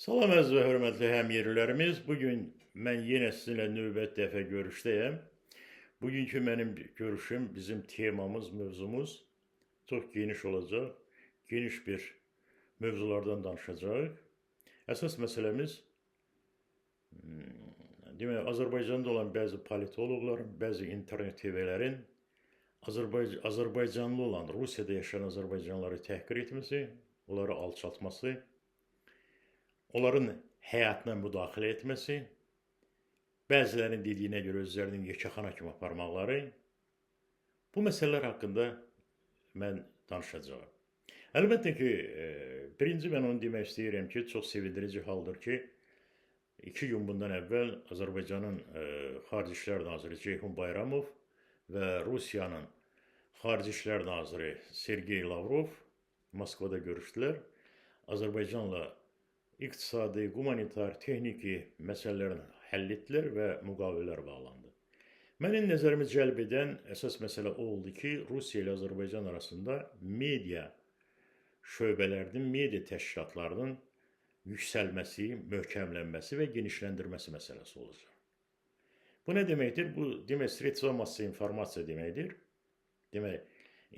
Salam əziz və hörmətli həmyerlilərimiz. Bugün mən yenə sizinlə növbət dəfə görüşdəyəm. Bugünkü mənim görüşüm, bizim temamız, mövzumuz çox geniş olacaq. Geniş bir mövzulardan danışacağıq. Əsas məsələmiz, demək, Azərbaycanda olan bəzi politoloqların, bəzi internet TV-lərin Azərbaycanlı olan, Rusiyada yaşayan Azərbaycanlıları təhqir etməsi, onları alçaltması, onların həyatına müdaxilə etməsi, bəzilərinin dediyinə görə özlərinin yekəxana kimi aparmaqları, bu məsələlər haqqında mən danışacağım. Əlbəttə ki, birinci mən onu demək istəyirəm ki, çox sevindirici haldır ki, 2 gün bundan əvvəl Azərbaycanın Xarici İşlər Naziri Ceyhun Bayramov və Rusiyanın Xarici İşlər Naziri Sergey Lavrov Moskvada görüşdülər. Azərbaycanla iqtisadi, humanitar, texniki məsələlərini həll etdilər və müqavilələr bağlandı. Mənim nəzərimi cəlb edən əsas məsələ o oldu ki, Rusiya ilə Azərbaycan arasında media şöbələrinin, media təşkilatlarının yüksəlməsi, möhkəmlənməsi və genişləndirməsi məsələsi olacaq. Bu nə deməkdir? Bu, demək, sredstva massıva informasiya deməkdir. Demək,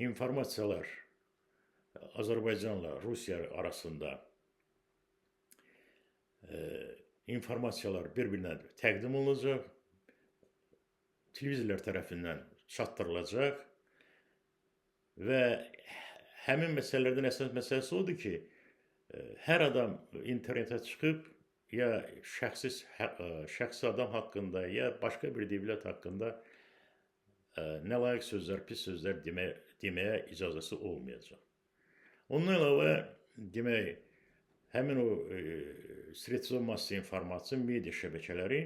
informasiyalar Azərbaycanla Rusiya arasında informasiyalar bir-birinə təqdim olunacaq, televizorlar tərəfindən çatdırılacaq və həmin məsələlərdən əsas məsələsi odur ki, hər adam internetə çıxıb ya şəxsi adam haqqında, ya başqa bir dövlət haqqında nalayiq sözlər, pis sözlər deməyə icazəsi olmayacaq. Ondan əlavə, demək, həmin o sredstva massıva informasiya media şəbəkələri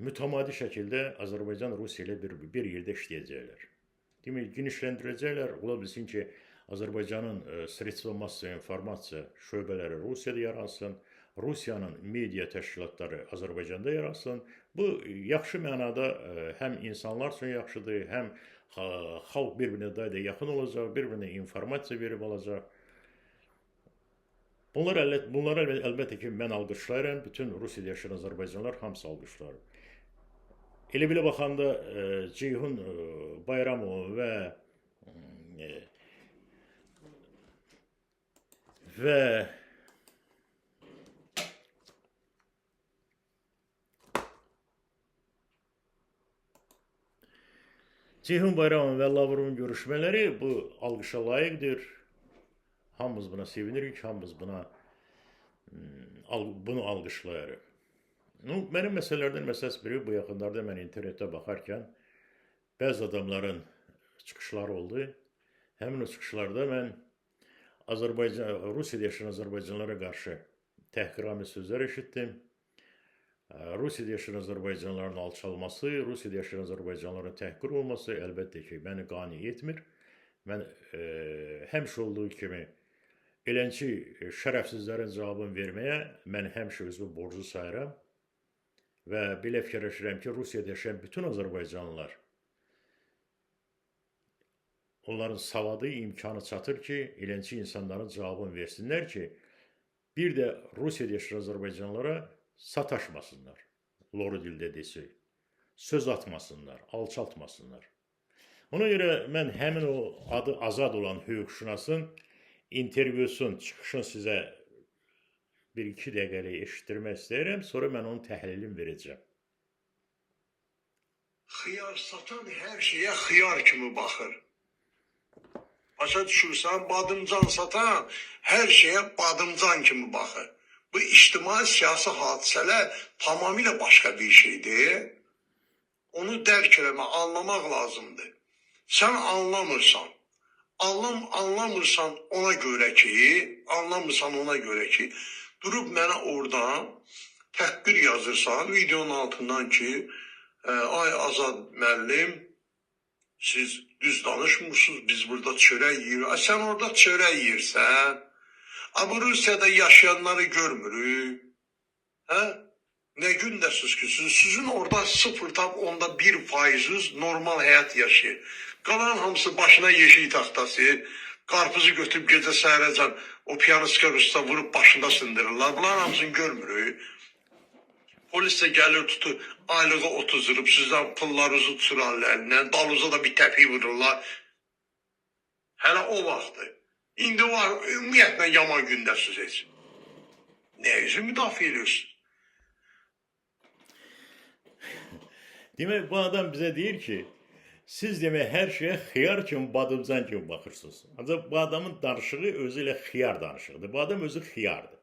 mütəmadi şəkildə Azərbaycan Rusiya ilə bir yerdə işləyəcəklər. Demək, genişləndirəcəklər. Ola bilsin ki, Azərbaycanın sredstva massıva informasiya şöbələri Rusiyada yaransın, Rusiyanın media təşkilatları Azərbaycanda yaransın. Bu, yaxşı mənada həm insanlar üçün yaxşıdır, həm xalq bir-birinə daha da yaxın olacaq, bir-birinə informasiya verib olacaq. Bunlar əlbəttə ki, mən alqışlayıram, bütün Rusiyada yaşayan Azərbaycanlılar hamısı alqışlayır. Elə belə baxanda Ceyhun Bayramov və Ceyhun Bayramov və Lavrovun görüşmələri bu alqışa layiqdir. Hamımız buna sevinirik, hamımız bunu alqışlayarıq. Mənim məsələlərdən məsəs biri, bu yaxınlarda mən internetdə baxarkən bəzi adamların çıxışları oldu. Həmin o çıxışlarda mən Rusiyada yaşayan Azərbaycanlılara qarşı təhqiramiz sözlər eşitdim. Rusiyada yaşayan Azərbaycanlıların alçalması, Rusiyada yaşayan Azərbaycanlıların təhqir olması əlbəttə ki, məni qane etmir. Mən həmişə olduğu kimi elənçi şərəfsizlərin cavabını verməyə mən həmişə özümü borcu sayıram və belə fikirləşirəm ki, Rusiyada yaşayan bütün Azərbaycanlılar onların savadı, imkanı çatır ki, elənçi insanların cavabını versinlər ki, bir də Rusiyada yaşayan Azərbaycanlılara sataşmasınlar, loru dildə desək, söz atmasınlar, alçaltmasınlar. Ona görə mən həmin o adı Azad olan hüquqşünasın intervyusun, çıxışın sizə 1-2 dəqiqəlik eşitdirmək istəyirəm, sonra mən onun təhlilini verəcəm. Xiyar satan hər şeyə xiyar kimi baxır. Başa düşürsən, badımcan satan hər şeyə badımcan kimi baxır. Bu ictimai siyasi hadisələr tamamilə başqa bir şeydir. Onu dərk eləmək, anlamaq lazımdır. Sən anlamırsan. Anlamırsan ona görə ki, durub mənə oradan təhqir yazırsan, videonun altından ki, ay Azad müəllim, siz düz danışmırsınız, biz burada çörək yiyirik. Sən orada çörək yiyirsən, bu Rusiyada yaşayanları görmürük. Nə gündəsiz ki, sizin orada 0,1% normal həyat yaşayır. Qalan hamısı başına yeşik taxtası, Qarpızı götürüb gecə səhərəcən o piyanistka Rusda vurub başında sındırırlar. Bunların hamısını görmürük. Polis də gəlir tutur, aylığı 30 lirib, sizdən pullarınızı tuturarlar əlindən, dalınıza da bir təpi vururlar. Hələ o vaxtı. İndi var, ümumiyyətlə yaman gündəsiz heç. Nə üçün müdafiə ediyorsunuz? Demək, bu adam bize deyir ki, siz demək hər şeyə xiyar kimi, badımcan kimi baxırsınız. Ancaq bu adamın danışığı özü ilə xiyar danışığıdır. Bu adam özü xiyardır.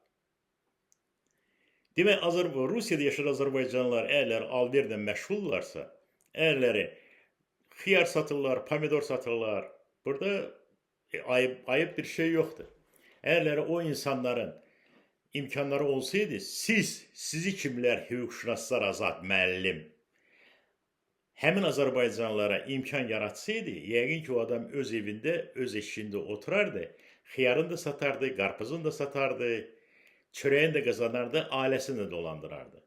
Demək, Rusiyada yaşayan Azərbaycanlılar əgər alverlə məşğuldurlarsa, ərləri xiyar satırlar, pomidor satırlar. Burada ayıp bir şey yoxdur. Ərləri o insanların imkanları olsaydı, sizi kimlər, hüquqşünaslar, Azad, müəllim, həmin Azərbaycanlılara imkan yaratsaydı, yəqin ki, o adam öz evində, öz eşində oturardı, xiyarını da satardı, qarpızını da satardı, çörəyini də qazanardı, ailəsini də dolandırardı.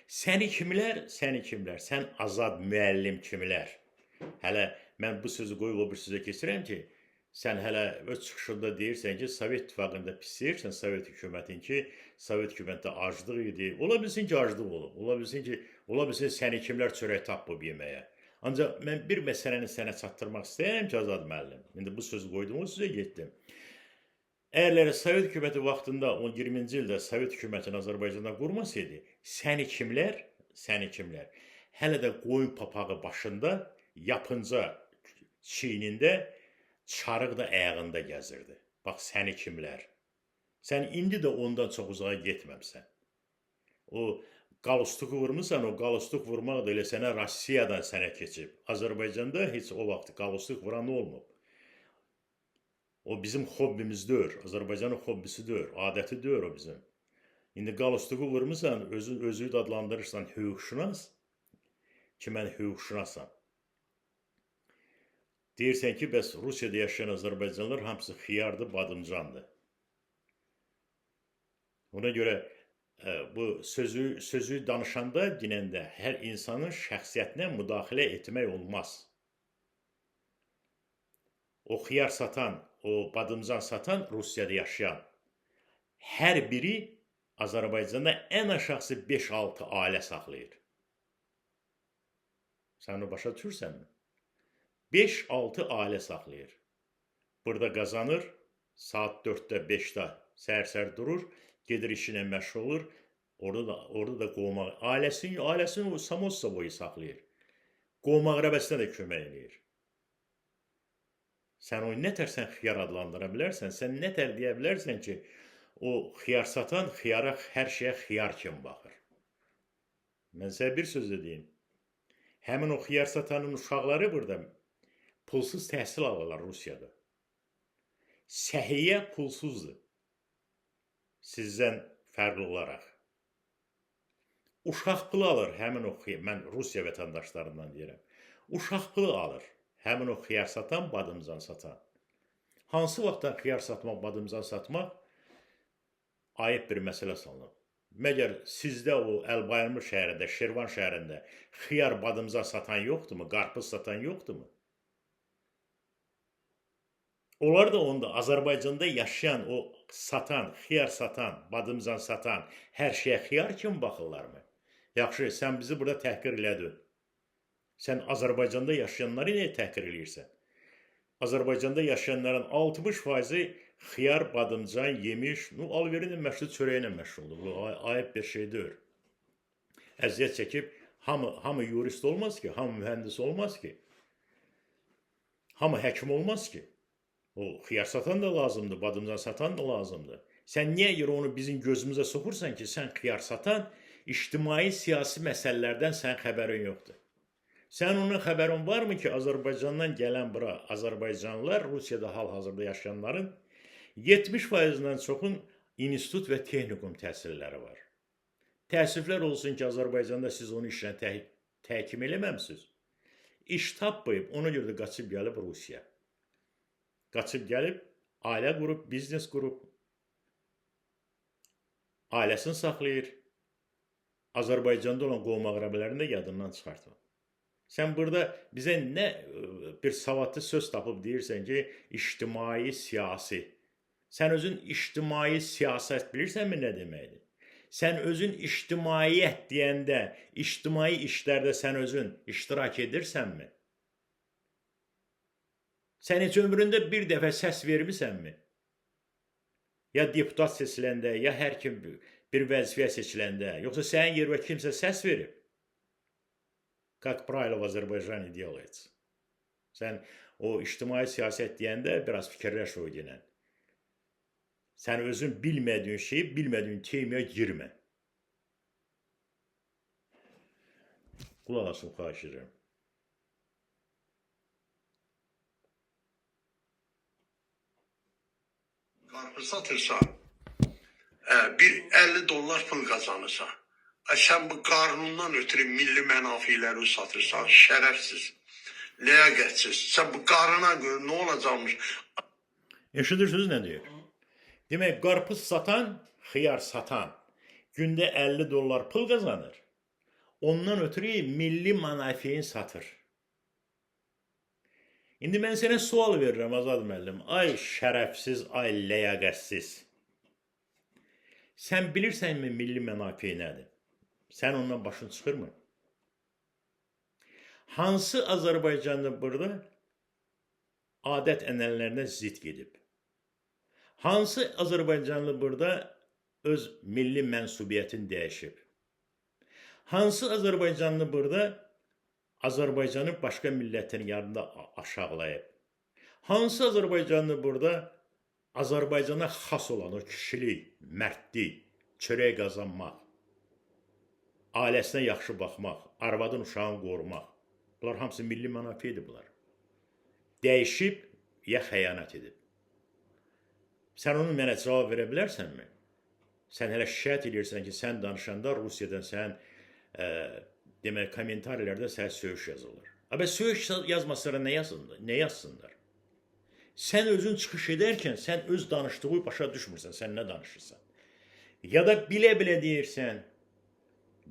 Səni kimlər? Sən Azad, müəllim kimlər? Hələ mən bu sözü qoyub o bir sözə keçirəm ki, sən hələ öz çıxışında deyirsən ki, Sovet İttifaqında pisirsən, Sovet hökumətin ki, Sovet hökumətdə aclıq idi. Ola bilsin ki, aclıq olub. Ola bilsin səni kimlər çörək tapıb yeməyə. Ancaq mən bir məsələni sənə çatdırmaq istəyirəm ki, Azad müəllim. İndi bu sözü qoydum, o sözə getdim. Əgər Sovet hökuməti vaxtında 20-ci ildə Sovet hökumətini Azərbaycanda qurmasaydı, səni kimlər? Hələ də qoyun papağı başında, yapınca çiynində, çarıq da ayağında gəzirdi. Bax, səni kimlər? Sən indi də ondan çox uzağa getməmsən. O qalustuku vurmuşsan, o qalustuk vurmaq da elə sənə Rusiyadan sənə keçib. Azərbaycanda heç o vaxt qalustuk vuran olmub. O bizim hobbimizdir, Azərbaycanın hobbisidir, adətidir o bizim. İndi qalustuku vurmuşsan, özü də adlandırırsan hüquqşünas, ki mən hüquqşünasam. Deyirsən ki, bəs Rusiyada yaşayan Azərbaycanlılar hamısı xiyardır, badımcandır. Ona görə bu sözü danışanda, dinəndə hər insanın şəxsiyyətinə müdaxilə etmək olmaz. O xiyar satan, o badımcan satan Rusiyada yaşayan hər biri Azərbaycanda ən aşağısı 5-6 ailə saxlayır. Sən onu başa düşürsənmi? 5-6 ailə saxlayır. Burada qazanır, saat 4-də, 5-də səhər durur, gedir işinə məşğul olur, orada da qovmaq, ailəsini o Samosza boyu saxlayır. Qovmaq rəbəsinə də kömək edir. Sən onu nətər xiyar adlandıra bilərsən, sən nətər deyə bilərsən ki, o xiyar satan xiyara, hər şeyə xiyar kimi baxır. Mən sənə bir söz deyim. Həmin o xiyar satanın uşaqları burada pulsuz təhsil alırlar Rusiyada. Səhiyyə pulsuzdur. Sizdən fərqli olaraq. Uşaq pulu alır həmin o xiyar, mən Rusiya vətəndaşlarından deyirəm. Uşaq pulu alır həmin o xiyar satan, badımcan satan. Hansı vaxtdan xiyar satmaq, badımcan satmaq ayıb bir məsələ salınıb. Məgər sizdə o Əlbayırmı şəhərində, Şirvan şəhərində xiyar, badımcan satan yoxdurmu? Qarpız satan yoxdurmu? Onlar da onda Azərbaycanda yaşayan o satan, xiyar satan, badımcan satan hər şeyə xiyar kimi baxırlarmı? Yaxşı, sən bizi burada təhqir elədin. Sən Azərbaycanda yaşayanları niyə təhqir eləyirsən? Azərbaycanda yaşayanların 60%-i xiyar, badımcan, yemiş, alverinin məşğul, çörəyinə məşğuldur. Bu ayıb bir şeydir. Əziyyət çəkib, hamı yurist olmaz ki, hamı mühəndis olmaz ki, hamı həkim olmaz ki. O xiyar satan da lazımdır, badımcan satan da lazımdır. Sən niyə onu bizim gözümüzə soxursan ki, sən xiyar satan, ictimai, siyasi məsələlərdən sən xəbərin yoxdur. Sən onun xəbərin varmı ki, Azərbaycandan gələn bura Azərbaycanlılar, Rusiyada hal-hazırda yaşayanların 70%-dən çoxun institut və texnikum təhsilləri var. Təəssüflər olsun ki, Azərbaycanda siz onu işlə təhkim eləməmsiniz. İş tapmayıb, ona görə də qaçıb gəlib Rusiya. Qaçıb gəlib, ailə qurub, biznes qurub, ailəsini saxlayır. Azərbaycanda olan qovma qərəbələrini də yadından çıxartma. Sen burada bize ne bir savadlı söz tapıp deyirsən ki, ictimai siyasi. Sen özün ictimai siyaset bilirsən mi ne deməkdir? Sen özün ictimaiyyət deyəndə, ictimai işlərdə sen özün iştirak edirsən mi? Sen heç ömründə bir dəfə səs vermisən mi? Ya deputat seçiləndə, ya hər kim bir vəzifəyə seçiləndə, yoxsa sənin yerinə kimsə səs verib? Как правило в Azərbaycanı делается. Sen o ictimai siyaset deyəndə biraz fikirləş o deyən. Sen özün bilmədiyin şeyi, bilmədiyin temiyə girmə. Qulaq asın, xahiş edirəm. Qarpız satırsan, bir 50 dollar pul kazanırsan, sen bu karnından ötürü milli mənafiləri satırsan, şərəfsiz, ləyaqətsiz. Sen bu qarına göre ne olacakmış? Eşidirsiniz ne diyor? Demek qarpız satan, xiyar satan gündə 50 dollar pul kazanır. Ondan ötürü milli mənafeyin satır. İndi mən sənə sual verirəm Azad müəllim. Ay şərəfsiz, ay ləyaqətsiz. Sən bilirsənmi milli mənafeyi nədir? Sən ondan başın çıxırmı? Hansı Azərbaycanlı burada adət ənənələrinə zidd gedib? Hansı Azərbaycanlı burada öz milli mənsubiyyətini dəyişib? Hansı Azərbaycanlı burada Azərbaycanı başqa millətlərin yanında aşağılayıb? Hansı Azərbaycanlı burada Azərbaycana xas olan o kişilik, mərdlik, çörək qazanmaq, ailəsinə yaxşı baxmaq, arvadın uşağını qorumaq, bunlar hamısı milli mənafedir bunlar. Dəyişib ya xəyanət edib. Sən onu mənə cavab verə bilərsənmi? Sən hələ şikayət edirsən ki, sən danışanda Rusiyadan sən demək, kommentarilərdə sənə söyüş yazılır. Ama söyüş yazmasına ne yazsınlar? Sen özün çıxış edərkən, sən öz danışdığı başa düşmürsən, sən nə danışırsan. Ya da bilə-bilə deyirsən,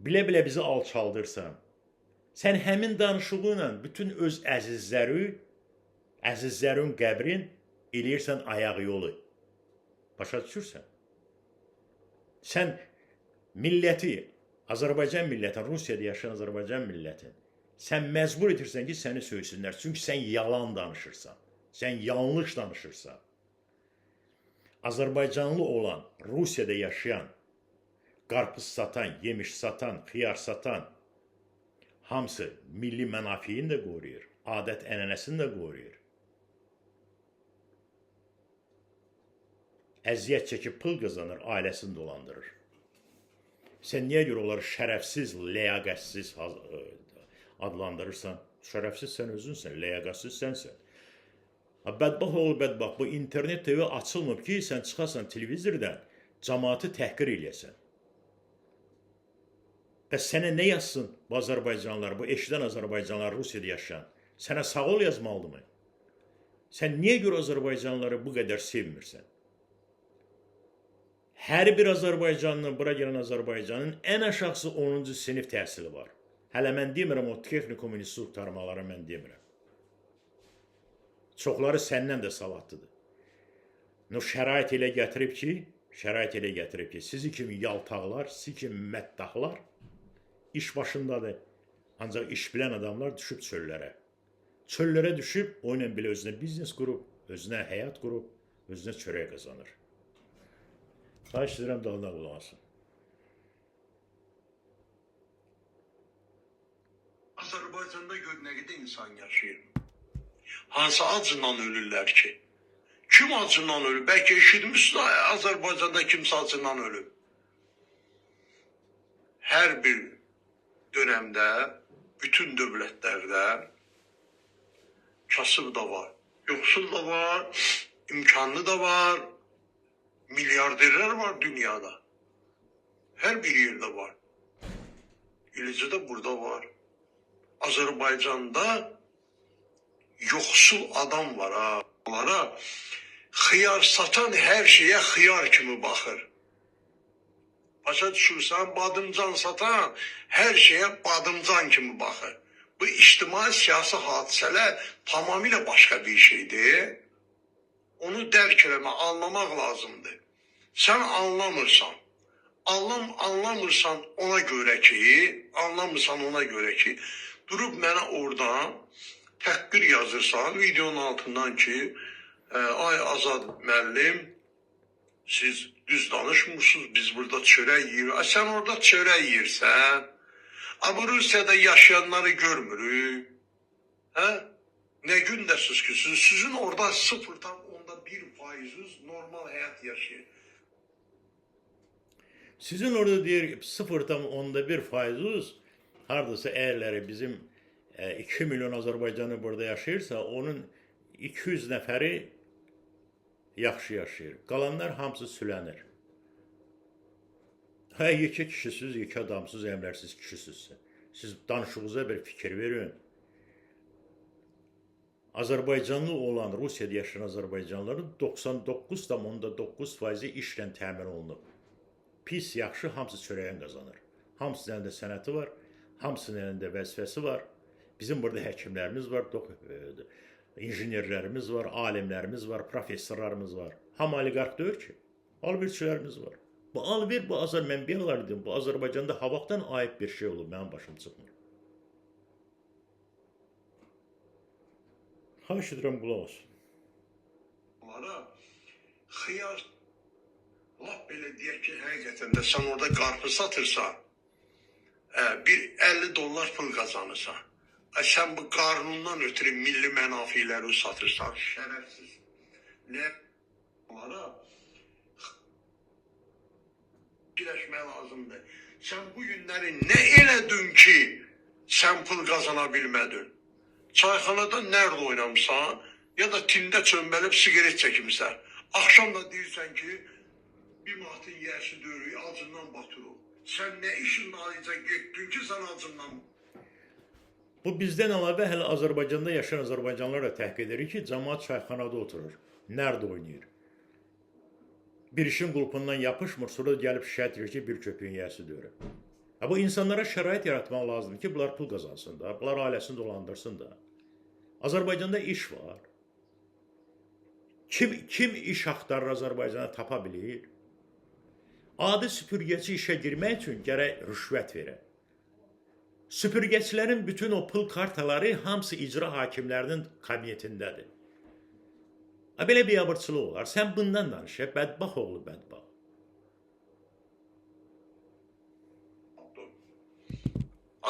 bilə-bilə bizi alçaldırsan, sən həmin danışığıyla bütün öz əzizlərin qəbrin eləyirsən ayaq yolu. Başa düşürsən? Sən milləti, Azərbaycan millətin, Rusiyada yaşayan Azərbaycan millətin, sən məcbur edirsən ki, səni söysünlər. Çünki sən yalan danışırsan, sən yanlış danışırsan. Azərbaycanlı olan, Rusiyada yaşayan, qarpız satan, yemiş satan, xiyar satan, hamısı milli mənafeyini də qoruyur, adət ənənəsini də qoruyur. Əziyyət çəkib pul qazanır, ailəsini dolandırır. Sən niyə görə onları şərəfsiz, ləyaqətsiz adlandırırsan? Şərəfsiz sən özünsən, ləyaqətsiz sənsən. Bədbax oğlu bədbax, bu internet TV açılmıb ki, sən çıxasan televizordan, cəmaatı təhqir eləyəsən. Bəs sənə nə yazsın bu Azərbaycanlılar, bu eşidən Azərbaycanlılar, Rusiyada yaşayan? Sənə sağ ol yazmalıdır mı? Sən niyə görə Azərbaycanlıları bu qədər sevmirsən? Hər bir Azərbaycanlı, bura gələn Azərbaycanın ən aşağısı 10-cu sinif təhsili var. Hələ mən demirəm, o texnikum institut qurtarmaları mən demirəm. Çoxları səndən də savadlıdır. Şərait elə gətirib ki, sizi kimi yaltaqlar, sizi kimi məddahlar iş başındadır. Ancaq iş bilən adamlar düşüb çöllərə. Çöllərə düşüb, o ilə belə özünə biznes qurub, özünə həyat qurub, özünə çörək qazanır. Xahiş edirəm, dalına qulaq asın. Azərbaycanda gör nə qədər insan yaşayır. Hansı acından ölürlər ki? Kim acından ölür? Bəlkə eşitmişsiniz, Azərbaycanda kimsə acından ölür. Hər bir dönəmdə, bütün dövlətlərdə kasıb da var, yoxsul da var, imkanlı da var, milyarderlər var dünyada. Hər bir yerdə var. Eləcə də burada var. Azərbaycanda yoxsul adam var ha. Onlara xiyar satan hər şeyə xiyar kimi baxır. Başa düşürsən, badımcan satan hər şeyə badımcan kimi baxır. Bu ictimai siyasi hadisələr tamamilə başqa bir şeydir. Onu dərk eləmək, anlamaq lazımdır. Sən anlamırsan. Anlamırsan ona görə ki, durub mənə oradan təhqir yazırsan videonun altından ki, ay Azad müəllim, siz düz danışmırsınız, biz burada çörək yiyirik. Sən orada çörək yiyirsən, ama Rusiyada yaşayanları görmürük. Ne gündəsiz ki, sizin orada 0,1% normal həyat yaşayır. Sizin orada deyir 0,1% hardasa eğerleri bizim 2 milyon Azərbaycanlı burada yaşayırsa, onun 200 nəfəri yaxşı yaşayır. Qalanlar hamısı sülənir. Yekə kişisiz, yekə adamsız, əmlərsiz kişisizsə. Siz danışığınıza bir fikir verin. Azərbaycanlı olan, Rusiyada yaşayan Azərbaycanlıların 99,9% işlə təmin olunub. Pis, yaxşı, hamısı çörəyin qazanır. Hamısının əlində sənəti var, hamısının əlində vəzifəsi var. Bizim burada həkimlərimiz var, injinerlərimiz var, alimlərimiz var, professorlarımız var. Ham oliqarx deyil ki, alverçilərimiz var. Bu alver, bu mən bir yıllar dedim, bu Azərbaycanda havaqdan ayıb bir şey olub, mənim başım çıxmır. Xahiş edirəm, qulaq olsun. Xiyar, laf belə deyək ki, həqiqətən də sən orada qarpız satırsan, bir 50 dollar pul qazanırsan. Sən bu qarnından ötürü milli mənafiləri satırsan, şərəfsiz. Nə? Birləşmək lazımdır. Sən bu günləri nə elədin ki, sən pul qazana bilmədin? Çayxanada nerede oynamsan ya da tində çömbəlib sigaret çəkimsən. Akşam da deyirsən ki, bir manatın yersi döyürük, acından batırıq. Sən nə işin ayrıca getdin ki, sən acından. Bu bizdən əlavə hələ Azərbaycanda yaşayan Azərbaycanlılar da təhqiq edir ki, cəmaət çayxanada oturur. Nerede oynayır? Bir işin qulpundan yapışmır, sonra gəlib şikayət edir ki, bir köpüyün yersi döyürür. Bu insanlara şərait yaratmaq lazımdır ki, bunlar pul qazansın da, bunlar ailəsini dolandırsın da. Azərbaycanda iş var. Kim iş axtarır Azərbaycana tapa bilir? Adi süpürgəçi işə girmək üçün gərək rüşvət verər. Süpürgəçilərin bütün o pul kartaları hamısı icra hakimlərinin kabinetindədir. Belə bir abırçılıq olar. Sən bundan danış, bədbax oğlu bədbax.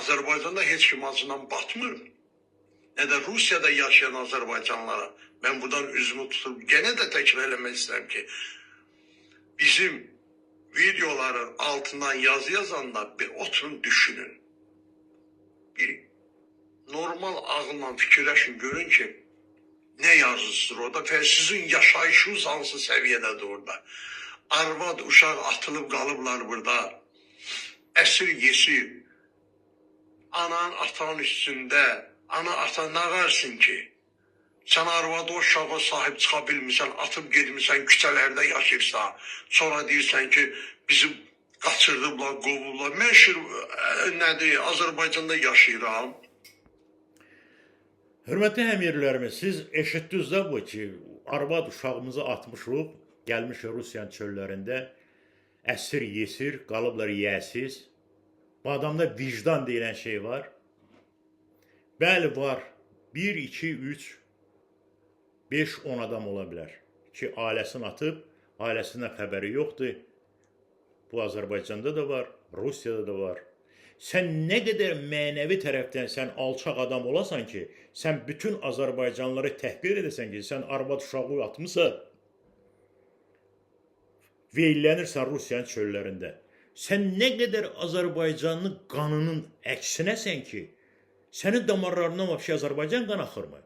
Azərbaycanda heç kim acından batmır. Nə də Rusiyada yaşayan Azərbaycanlara. Mən buradan üzümü tutup gene de təkrar eləmək istəyirəm ki, bizim videoların altından yazı yazanda bir oturun düşünün. Bir normal ağılla fikirləşin, görün ki, ne yazısıdır orada və sizin yaşayışınız hansı səviyyədədir orada. Arvad, uşaq atılıb qalıblar burada. Əsir yesir. Anan, atanın üstündə. Ana, ata nə versin ki? Sən arvadı o uşağa sahib çıxa bilmirsən, atıb gedmirsən, küçələrdə yaşayırsan. Sonra deyirsən ki, bizi qaçırdıblar, qovublar. Mən nədir, Azərbaycanda yaşayıram. Hörmətli həmyerlilərimiz, siz eşitdiniz də bu ki, arvad uşağımızı atmışıq, gəlmişik Rusiyanın çöllərində, əsir yesir, qalıblar yiyəsiz. Bu adamda vicdan deyilən şey var. Bəli, var. 1, 2, 3, 5, 10 adam ola bilər ki, ailəsini atıb, ailəsindən xəbəri yoxdur. Bu Azərbaycanda da var, Rusiyada da var. Sən nə qədər mənəvi tərəfdən sən alçaq adam olasan ki, sən bütün Azərbaycanlıları təhqir edəsən ki, sən arvad uşağı atmısan, veylənirsən Rusiyanın çöllərində. Sən nə qədər Azərbaycanlı qanının əksinəsən ki, sənin damarlarından vəbşi Azərbaycan qan axırmı?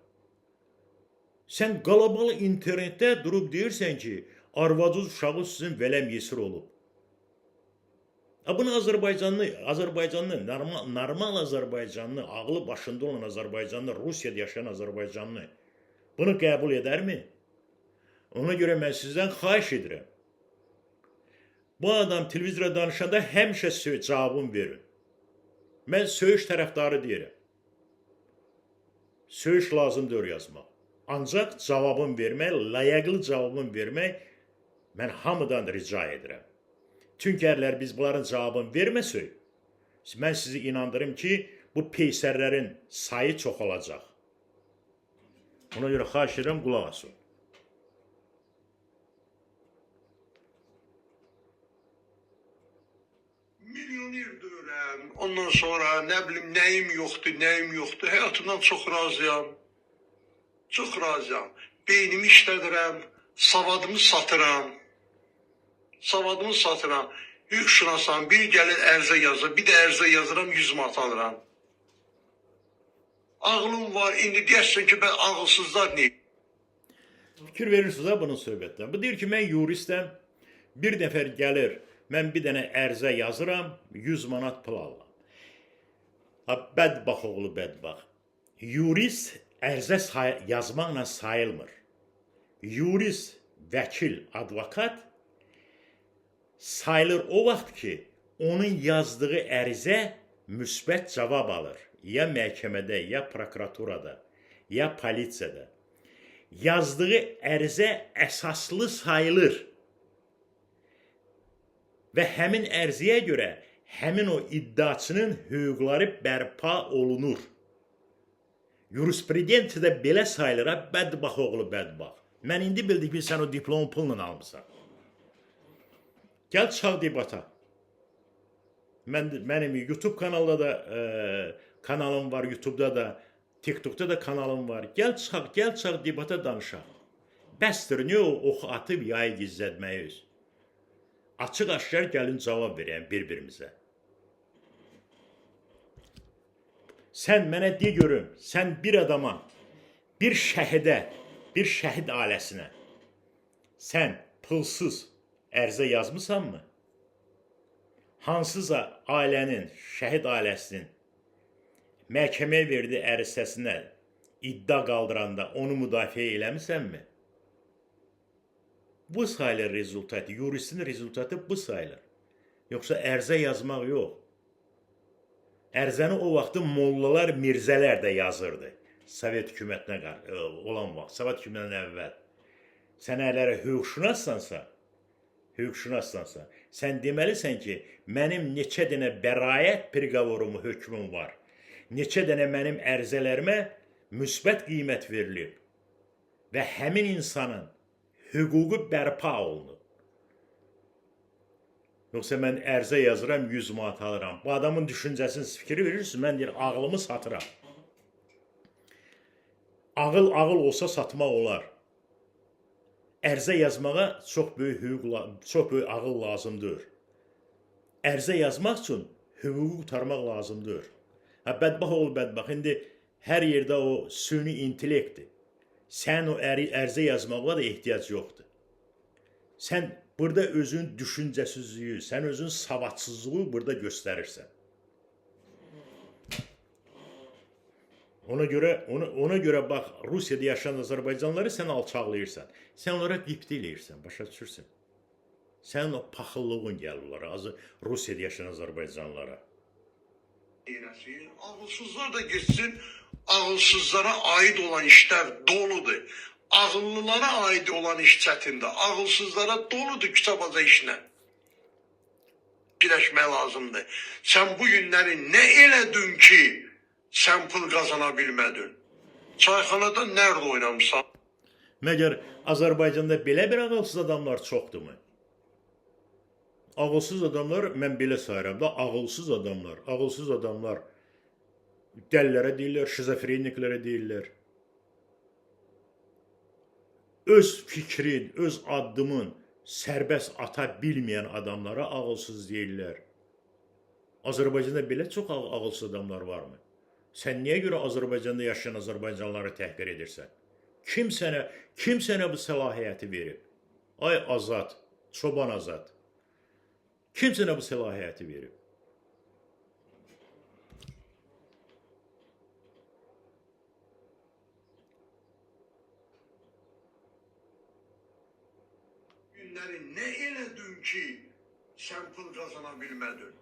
Sən qalabalı internetdə durub deyirsən ki, arvadız uşağı sizin vələm yesir olub. Bunu Azərbaycanlı, normal Azərbaycanlı, ağlı başında olan Azərbaycanlı, Rusiyada yaşayan Azərbaycanlı bunu qəbul edərmi? Ona görə mən sizdən xahiş edirəm. Bu adam televizorda danışanda həmişə cavabını verin. Mən söyüş tərəfdarı deyirəm. söyüş lazımdır yazmaq. Ancaq cavabın vermək, layiqli cavabın vermək mən hamıdan rica edirəm. Çünki əgər biz bunların cavabını verməsək, mən sizi inandırım ki, bu peysərlərin sayı çoxalacaq. Ona görə xahiş edirəm, qulaq asın. Milyoner deyirəm. Ondan sonra nə bilim nəyim yoxdur. Həyatımdan çox razıyam. Çox razıyam. Beynimi işlədirəm, savadımı satıram. Hüquqşünasam, bir gəlir ərizə yazır, bir də ərizə yazıram, 100 manat alıram. Ağlım var, indi deyəsən ki, mən ağılsızlar neyim? Fikir verirsiniz ha bunun söhbətdən. Bu deyir ki, mən yuristəm, bir nəfər gəlir, mən bir dənə ərizə yazıram, 100 manat pul alıram. Bədbax oğlu bədbax. Yurist ərizə yazmaqla sayılmır. Yurist, vəkil, advokat sayılır o vaxt ki, onun yazdığı ərizə müsbət cavab alır. Ya məhkəmədə, ya prokuraturada, ya polisiyada. Yazdığı ərizə əsaslı sayılır. Və həmin ərizəyə görə həmin o iddiaçının hüquqları bərpa olunur. Yurisprudensiyada belə sayılır, bədbax oğlu bədbax. Mən indi bildik ki, sən o diplomu pulla almışsan. Gəl çağ debata. Mənim YouTube kanalda da kanalım var, YouTube'da da, TikTok'da da kanalım var. Gəl çağ debata danışaq. Bəsdir, niyə o oxu atıb yayı gizlətməyiz? Açıq-aşkar gəlin cavab verəyəm bir-birimizə. Sən mənə de görüm, sən bir adama, bir şəhidə, bir şəhid ailəsinə sən pulsuz ərizə yazmısanmı? Hansısa ailənin, şəhid ailəsinin məhkəməyə verdiyi ərizəsinə iddia qaldıranda onu müdafiə eləmisənmi? Bu sayılır rezultatı, yuristin rezultatı bu sayılır. Yoxsa ərizə yazmaq yox. Ərizəni o vaxtı mollalar, mirzələr də yazırdı. Sovet hökumətinə olan vaxt, Sovet hökumətindən əvvəl. Sən əgər hüquqşünassansa, sən deməlisən ki, mənim neçə dənə bəraət priqavorumu, hökmüm var. Neçə dənə mənim ərizələrimə müsbət qiymət verilib və həmin insanın hüququ bərpa olunub. Yoxsa mən ərizə yazıram, 100 manat alıram. Bu adamın düşüncəsini fikri verirsiniz, mən deyir, ağlımı satıram. Ağıl olsa satmaq olar. Ərizə yazmağa çox böyük ağıl lazımdır. Ərizə yazmaq üçün hüququ qurtarmaq lazımdır. Bədbax oğlu bədbax, indi hər yerdə o süni intellektdir. Sən o ərizə yazmağa da ehtiyac yoxdur. Sən burada özün düşüncəsizliyi, sən özün savadsızlığı burada göstərirsən. Ona görə bax, Rusiyada yaşayan Azərbaycanlıları sən alçaqlayırsan. Sən onlara qibtə eləyirsən, başa düşürsən. Sənin o paxıllığın gəlir onlara, Rusiyada yaşayan Azərbaycanlılara. Ağılsızlar da geçsin, ağılsızlara aid olan işlər doludur. Ağıllılara aid olan iş çətindir. Ağılsızlara doludur küçə-baza işlə. Birləşmək lazımdır. Sən bu günləri nə elədin ki, sən pul qazana bilmədin? Çayxanada nerede oynamışsan? Məgər Azərbaycanda belə bir ağılsız adamlar çoxdurmu? Ağılsız adamlar, mən belə sayıram da, ağılsız adamlar dəlilərə deyirlər, şizofreniklərə deyirlər. Öz fikrin, öz addımın sərbəst ata bilməyən adamlara ağılsız deyirlər. Azərbaycanda belə çox ağılsız adamlar varmı? Sən niyə görə Azərbaycanda yaşayan Azərbaycanlıları təhqir edirsən? Kim sənə bu səlahiyyəti verib? Ay Azad, Çoban Azad. Kim sənə bu səlahiyyəti verib? Günləri nə elədin ki, sən pul qazana bilmədin?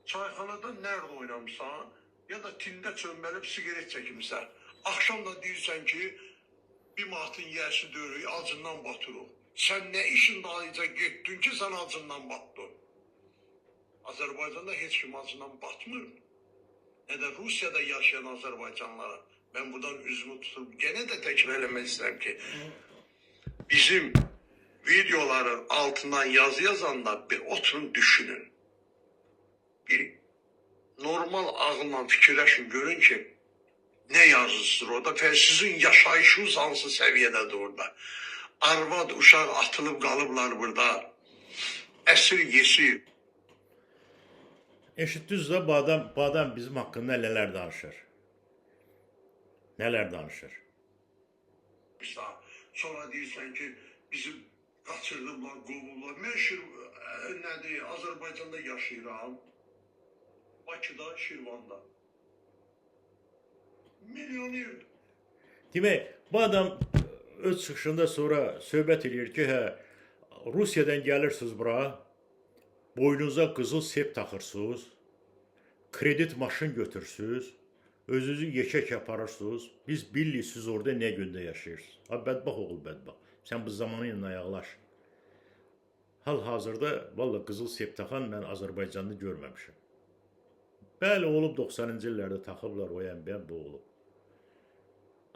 Çayxanada nerede oynamışsan? Ya da tində çömbəlib sigaret çəkimsən? Akşam da deyirsən ki, bir manatın yiyəsi döyürük, acından batırıq. Sən nə işin dalıyca getdin ki, sən acından batdın? Azərbaycanda heç kim acından batmır. Nə də Rusiyada yaşayan Azərbaycanlara. Mən buradan üzümü tutub gene də təkrar eləmək istəyirəm ki, bizim videoların altından yazı yazanda bir oturun düşünün. Bir normal ağılla fikirləşin, görün ki, nə yazısıdır orada və sizin yaşayışınız hansı səviyyədədir orada. Arvad, uşaq atılıb qalıblar burada. Əsir yesi. Eşitdiniz də bu adam bizim haqqında nələr danışır. Nələr danışır. Sonra deyirsən ki, bizi qaçırdıblar, qovublar. Mən nədir, Azərbaycanda yaşayıram. Bakıda, Şirvanda. Milyonerdir. Demək, bu adam öz çıxışında sonra söhbət edir ki, Rusiyadan gəlirsiniz bura, boynunuza qızıl sep taxırsınız, kredit maşın götürsünüz, özünüzü yekək yaparırsınız, biz bilirik siz orada nə gündə yaşayırsınız. Ha, bədbax oğul, bədbax. Sən bu zamanı ilə ayaqlaş. Hal-hazırda, valla qızıl sep taxan mən Azərbaycanlı görməmişim. Bəli, olub 90-cı illərdə taxıblar, o yəni bu olub.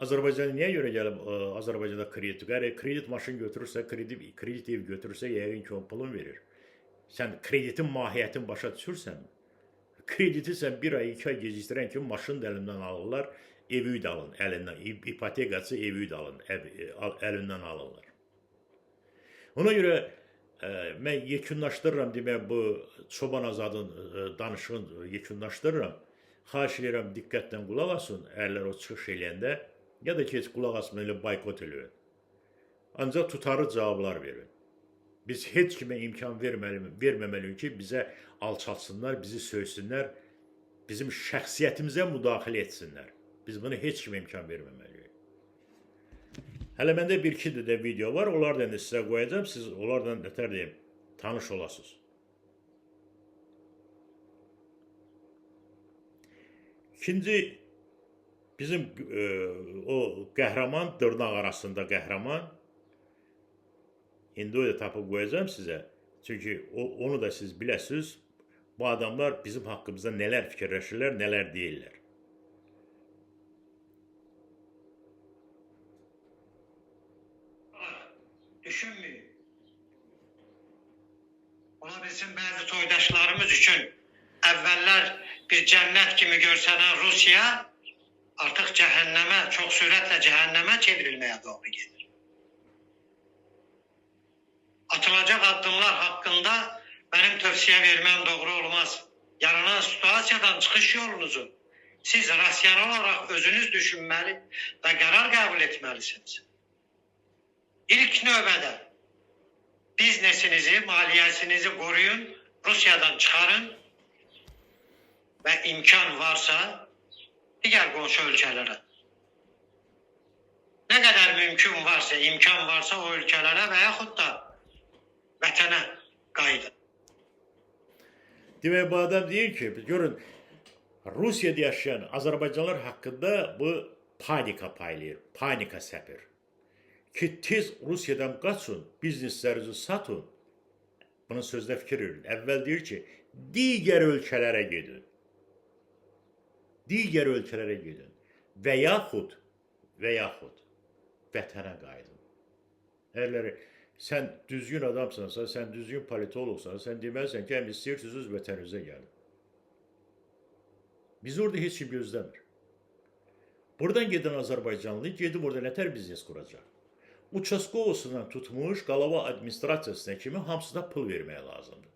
Azərbaycan niyə görə gəlib Azərbaycanda kredit? Kredit maşın götürürsə, kredit ev götürürsə, yəqin ki, o pulun verir. Sən kreditin mahiyyətini başa düşürsən, krediti sən bir ay, 2 ay gecikdirən kimi maşın da əlindən alırlar, evi də alın, əlindən, ipotekası evi də alın, əlindən alırlar. Ona görə mən yekunlaşdırıram, demək, bu Çoban Azadın danışığını yekunlaşdırıram. Xahiş edirəm, diqqətlə qulaq asın, ərlər o çıxış eləyəndə, ya da ki, heç qulaq asmayın, elə boykot eləyin. Ancaq tutarlı cavablar verin. Biz heç kimə imkan verməməliyik ki, bizə alçatsınlar, bizi söysünlər, bizim şəxsiyyətimizə müdaxilə etsinlər. Biz bunu heç kimə imkan verməməliyik. Hələ məndə bir-iki də video var, onlardan da sizə qoyacağım, siz onlardan nətər deyim, tanış olasınız. İkinci, bizim o qəhrəman, dırnaq arasında qəhrəman, indi o da tapıb qoyacağım sizə. Çünki onu da siz biləsiniz, bu adamlar bizim haqqımızda nələr fikirləşirlər, nələr deyirlər. Düşünməyin. Ola bilsin bəzi toydaşlarımız üçün əvvəllər bir cənnət kimi görsənən Rusiya artıq cəhənnəmə, çox sürətlə cəhənnəmə çevrilməyə doğru gedir. Atılacaq addımlar haqqında mənim tövsiyə verməm doğru olmaz. Yaranan situasiyadan çıxış yolunuzu siz rasyonel olaraq özünüz düşünməli və qərar qəbul etməlisiniz. İlk növbədə biznesinizi, maliyyəsinizi qoruyun, Rusiyadan çıxarın və imkan varsa digər qonşu ölkələrə. Nə qədər mümkün varsa, imkan varsa o ölkələrə və yaxud da vətənə qayıdın. Demək, bu adam deyir ki, görün, Rusiyada yaşayan Azərbaycanlılar haqqında bu panika paylayır, panika səpir. Ki, tez Rusiyadan qaçın, bizneslərinizi satın. Bunun sözdə fikir verin. Əvvəl deyir ki, digər ölkələrə gedin. Digər ölkələrə gedin. Və yaxud vətənə qayıdın. Ərləri, sən düzgün adamsansa, sən düzgün politologsan, sən deməlisən ki, həm istəyirsiniz vətənizə gəlin. Biz orada heç kim gözləmir. Buradan gedən Azərbaycanlı gedib orada nətər biznes quracaq? Uçaskovosundan tutmuş, Qalava administrasiyasına kimi hamısına pul verməyə lazımdır.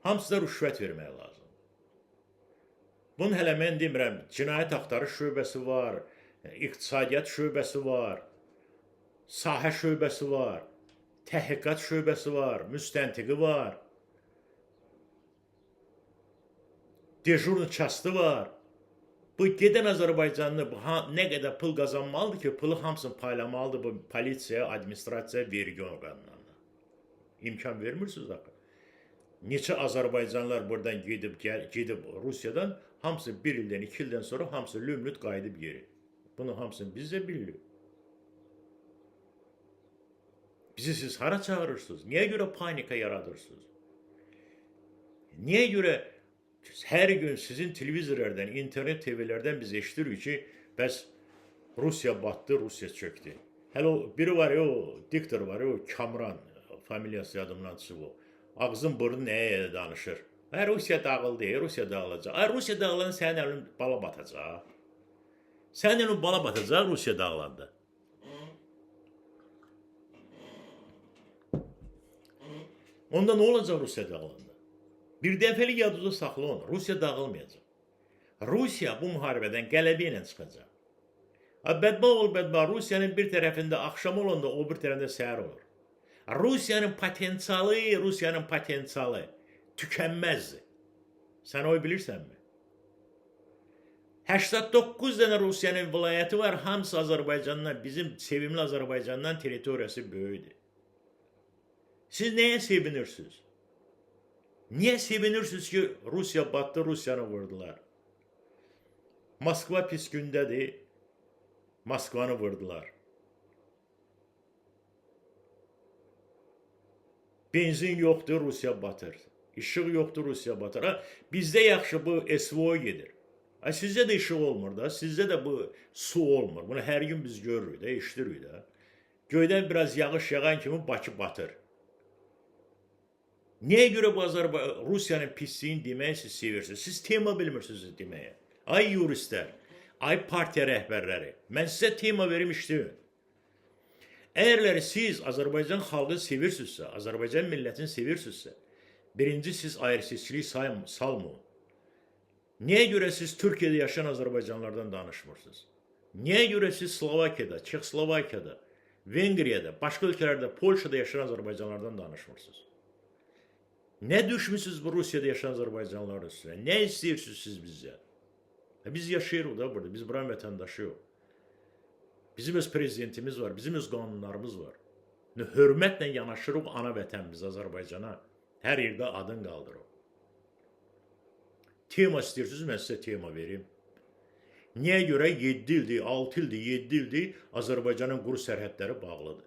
Hamısına rüşvət verməyə lazımdır. Bunun hələ mən demirəm, cinayət axtarış şöbəsi var, iqtisadiyyat şöbəsi var, sahə şöbəsi var, təhqiqat şöbəsi var, müstəntiqi var, dejurun çastı var. Bu gedən Azərbaycanlı nə qədər pul qazanmalıdır ki, pulu hamısını paylamalıdır bu polisiya, administrasiya, vergi orqanlarına. İmkan vermirsiniz axı. Neçə Azərbaycanlılar buradan gedib Rusiyadan, hamısı 1 ildən, 2 ildən sonra hamısı lümlüt qayıdıb geri. Bunu hamısını biz də bilirik. Bizi siz hara çağırırsınız? Niyə görə panika yaradırsınız? Niyə görə hər gün sizin televizorlardan, internet TV'lərdən biz eşitirik ki, bəs Rusiya batdı, Rusiya çöktü. Hələ o biri var ya, o diktor var ya, o Kamran, familiyası yadımdan çıxıb o. Ağzın burnu nəyə danışır? Rusiya dağıldı, Rusiya dağılacaq. Rusiya dağılanda sənin əlin bala batacaq. Sənin əlin bala batacaq Rusiya dağılanda. Onda nə olacaq Rusiya dağılanda? Bir dəfəlik yadınızda saxlayın, Rusiya dağılmayacaq. Rusiya bu müharibədən qələbə ilə çıxacaq. Bədbax, Rusiyanın bir tərəfində axşam olanda o bir tərəfində səhər olur. Rusiyanın potensialı tükənməzdir. Sən o bilirsənmi? 89 dənə Rusiyanın vilayəti var, hamısı Azərbaycandan, bizim sevimli Azərbaycandan teritoriyası böyüdür. Siz nəyə sevinirsiniz? Niyə sevinirsiniz ki, Rusiya batdı, Rusiyanı vurdular? Moskva pis gündədir, Moskvanı vurdular. Benzin yoxdur, Rusiya batır. İşıq yoxdur, Rusiya batır. Bizdə yaxşı bu SVO gedir. Sizdə də işıq olmur da, sizdə də bu su olmur. Bunu hər gün biz görürük də, eşitirik də. Göydən biraz yağış yağan kimi Bakı batır. Niyə görə bu Rusiyanın pisliyini deməyi siz sevirsiniz? Siz tema bilmirsiniz deməyə. Ay yuristlər, ay partiya rəhbərləri, mən sizə tema verim işləyin. Əgərləri siz Azərbaycan xalqını sevirsinizsə, Azərbaycan millətini sevirsinizsə, birinci siz ayrı-seçkilik salmayın. Niyə görə siz Türkiyədə yaşayan Azərbaycanlardan danışmırsınız? Niyə görə siz Slovakiyada, Çexoslovakiyada, Vengriyada, başqa ölkələrdə, Polşada yaşayan Azərbaycanlardan danışmırsınız? Nə düşmüsünüz bu Rusiyada yaşayan Azərbaycanların üstünə? Nə istəyirsiniz siz bizə? Biz yaşayırıq da burada, biz buranın vətəndaşı yox. Bizim öz prezidentimiz var, bizim öz qanunlarımız var. Hörmətlə yanaşırıq ana vətənimiz Azərbaycana. Hər yerdə adın qaldırıq. Tema istəyirsiniz, mən sizə tema verim. Niyə görə 7 ildir, 6 ildir, 7 ildir Azərbaycanın quru sərhədləri bağlıdır?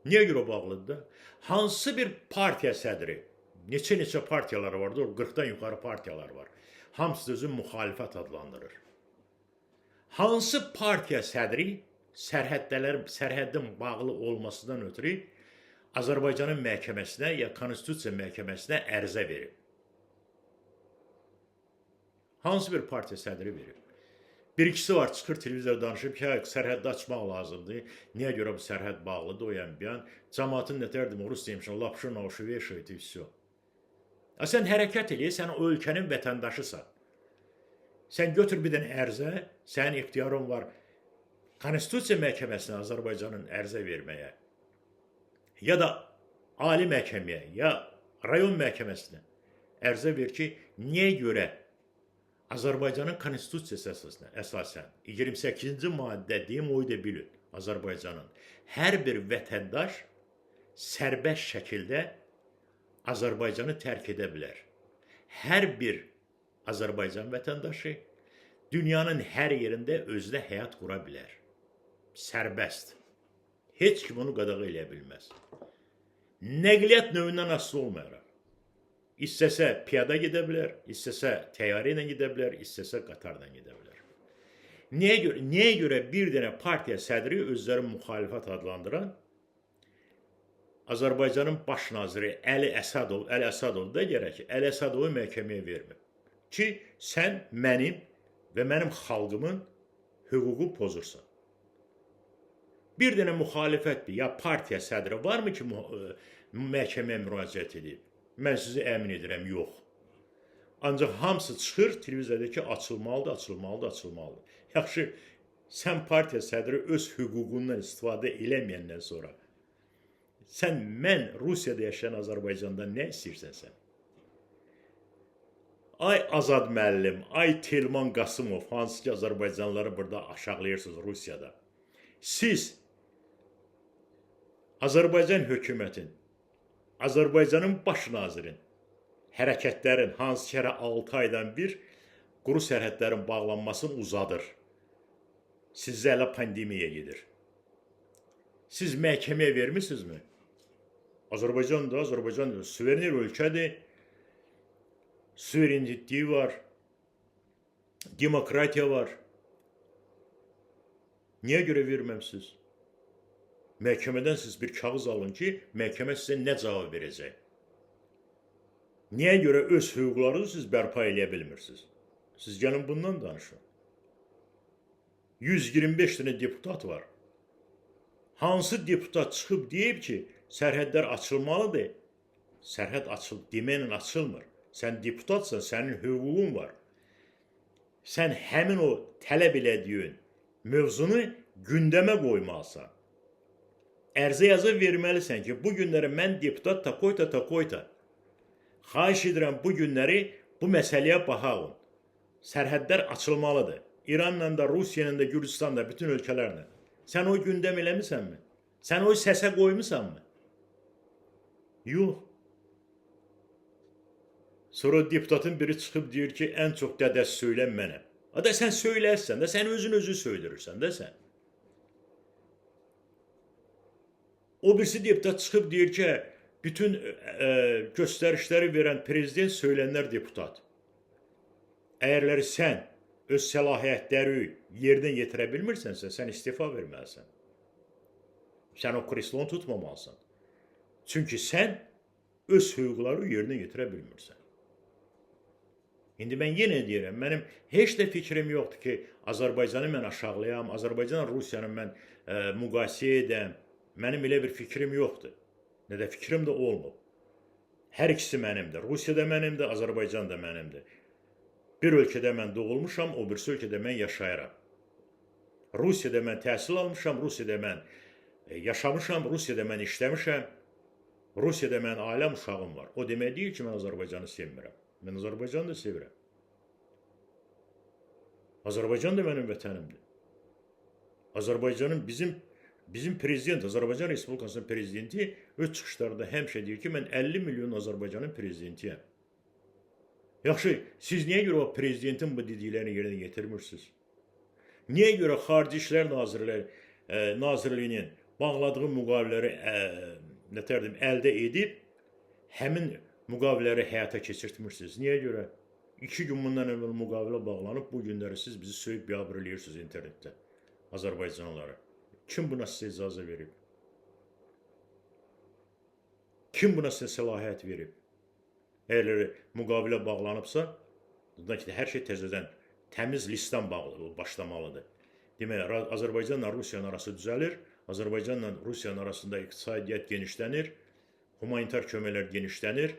Niyə görə bağlıdır da? Hansı bir partiya sədri, neçə partiyalar vardır, 40-dan yuxarı partiyalar var. Hamısı özü müxalifət adlandırır. Hansı partiya sədri sərhəddin bağlı olmasından ötürü Azərbaycanın məhkəməsinə ya Konstitusiya məhkəməsinə ərizə verib? Hansı bir partiya sədri verib? Bir-ikisi var, çıxır televizor danışıb ki, sərhəddə açmaq lazımdır. Niyə görə bu sərhəd bağlıdır, o yan bir yan. Cəmatın nətərdir, Rus demişən, lapşı, navşı, veşəydi, vəsə. Sən hərəkət eləyir, sən o ölkənin vətəndaşısan. Sən götür bir dənə ərzə, sənin ixtiyarın var Konstitusiya məhkəməsinə Azərbaycanın ərzə verməyə, ya da ali məhkəməyə, ya rayon məhkəməsinə ərzə ver ki, niyə görə Azərbaycanın Konstitusiyası əsasən 28-ci maddə deyim, o da bilin Azərbaycanın. Hər bir vətəndaş sərbəst şəkildə Azərbaycanı tərk edə bilər. Hər bir Azərbaycan vətəndaşı dünyanın hər yerində özünə həyat qura bilər. Sərbəst. Heç kim onu qadağa eləyə bilməz. Nəqliyyat növündən asılı olmayaraq. İstəsə piyada gedə bilər, istəsə təyyarə ilə gedə bilər, istəsə qatarla gedə bilər. Niyə görə bir dənə partiya sədri özləri müxalifət adlandıran Azərbaycanın baş naziri Əli Əsədov da gərək ki, Əli Əsədovu məhkəməyə vermir. Ki, sən mənim və mənim xalqımın hüququ pozursan. Bir dənə müxalifətdir, ya partiya sədri varmı ki, məhkəməyə müraciət edib? Mən sizi əmin edirəm, yox. Ancaq hamısı çıxır, televiziyadakı açılmalıdır, açılmalıdır, açılmalıdır. Yaxşı, sən partiya sədri öz hüququndan istifadə eləməyəndən sonra mən Rusiyada yaşayan Azərbaycandan nə istəyirsən sən? Ay Azad müəllim, ay Telman Qasımov, hansı ki Azərbaycanlıları burada aşağılayırsınız Rusiyada. Siz Azərbaycan hökumətin, Azərbaycanın baş nazirin hərəkətlərin hansı ki 6 aydan bir quru sərhədlərin bağlanmasını uzadır. Sizə elə pandemiya gedir. Siz məhkəməyə vermisinizmi? Azərbaycan suveren ölkədir. Suverenitliyi var. Demokratiya var. Niyə görə verməmsiniz? Məhkəmədən siz bir kağız alın ki, məhkəmə sizə nə cavab verəcək? Niyə görə öz hüquqlarınızı siz bərpa eləyə bilmirsiniz? Siz gəlin bundan danışın. 125 dənə deputat var. Hansı deputat çıxıb deyib ki, sərhədlər açılmalıdır? Sərhəd deməklə açılmır. Sən deputatsan, sənin hüququn var. Sən həmin o tələb elədiyin mövzunu gündəmə qoymalısan. Ərizə yazı verməlisən ki, bu günləri mən deputat takoyta. Xahiş edirəm bu günləri bu məsələyə baxalım. Sərhədlər açılmalıdır. İranla da, Rusiyanla da, Gürcistanla, bütün ölkələrlə. Sən o gündəm eləmisənmi? Sən o səsə qoymusanmı? Yox. Sonra deputatın biri çıxıb deyir ki, ən çox dədəsi söylən mənəm. Da sən söylərsən də, sən özün söylürsən də sən. O birisi deputat çıxıb deyir ki, bütün göstərişləri verən prezident söylənlər deputat. Əgərləri sən öz səlahiyyətləri yerdən yetirə bilmirsənsə, sən istifa verməlisən. Sən o kreslonu tutmamalısan. Çünki sən öz hüquqları yerinə yetirə bilmirsən. İndi mən yenə deyirəm, mənim heç də fikrim yoxdur ki, Azərbaycanı mən aşağılayam, Azərbaycanla Rusiyanı mən müqayisə edəm. Mənim elə bir fikrim yoxdur. Nə də fikrim də olmur. Hər ikisi mənimdir. Rusiya da mənimdir, Azərbaycan da mənimdir. Bir ölkədə mən doğulmuşam, o birisi ölkədə mən yaşayıram. Rusiyada mən təhsil almışam, Rusiyada mən yaşamışam, Rusiyada mən işləmişəm. Rusiyada mən ailəm, uşağım var. O demək deyil ki, mən Azərbaycanı sevmirəm. Mən Azərbaycanı da sevirəm. Azərbaycan da mənim vətənimdir. Azərbaycanın bizim prezident, Azərbaycan Respublikasının prezidenti öz çıxışlarında həmişə deyir ki, mən 50 milyon Azərbaycanın prezidentiyəm. Yaxşı, siz niyə görə o prezidentin bu dediklərini yerinə yetirmirsiniz? Niyə görə Xarici İşlər Nazirliyinin bağladığı müqavilələri əldə edib, həmin müqavilələri həyata keçirtmirsiniz? Niyə görə? 2 gün bundan əvvəl müqavilə bağlanıb, bu günləri siz bizi söyüb biabır eləyirsiniz internetdə, Azərbaycanlıları. Kim buna sizə icazə verib? Kim buna sizə səlahiyyət verib? Əgər müqavilə bağlanıbsa, hər şey təzədən, təmiz listdən başlamalıdır. Demək, Azərbaycanla Rusiyanın arası düzəlir, Azərbaycanla Rusiyanın arasında iqtisadiyyat genişlənir, humanitar köməklər genişlənir,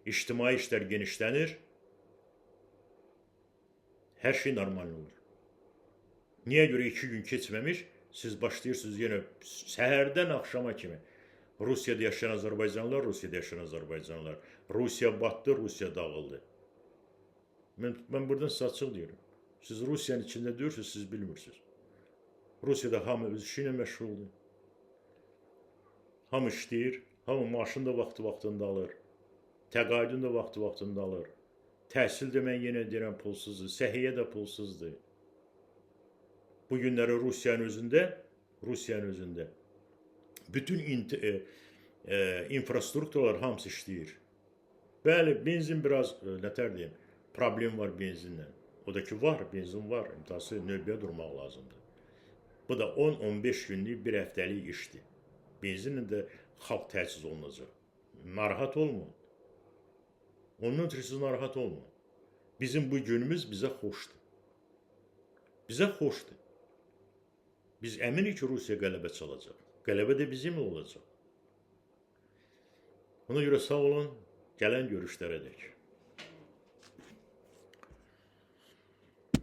ictimai işlər genişlənir, hər şey normal olur. Niyə görə 2 gün keçməmiş, siz başlayırsınız yenə səhərdən axşama kimi. Rusiyada yaşayan Azərbaycanlılar, Rusiyada yaşayan Azərbaycanlılar. Rusiya batdı, Rusiya dağıldı. Mən buradan sizə açıq deyirəm. Siz Rusiyanın içində deyirsiniz, siz bilmirsiniz. Rusiyada hamı öz işi ilə məşğuldur. Hamı işləyir, hamı maaşını da vaxtında alır. Təqaüdünü də vaxtında alır. Təhsil də mən yenə deyirəm pulsuzdur, səhiyyə də pulsuzdur. Bu günləri Rusiyanın özündə bütün infrastrukturlar hamısı işləyir. Bəli, benzin biraz, problem var benzinlə. O da ki var, benzin var, imtası növbəyə durmaq lazımdır. Bu da 10-15 günlük, bir həftəlik işdir. Benzinlə də xalq təchiz olunacaq. Narahat olmayın. Onun üçün siz narahat olmayın. Bizim bu günümüz bizə xoşdur. Bizə xoşdur. Biz əminik ki, Rusiya qələbə çalacaq. Qələbə də bizimlə olacaq. Ona görə sağ olun, gələn görüşlərə dək.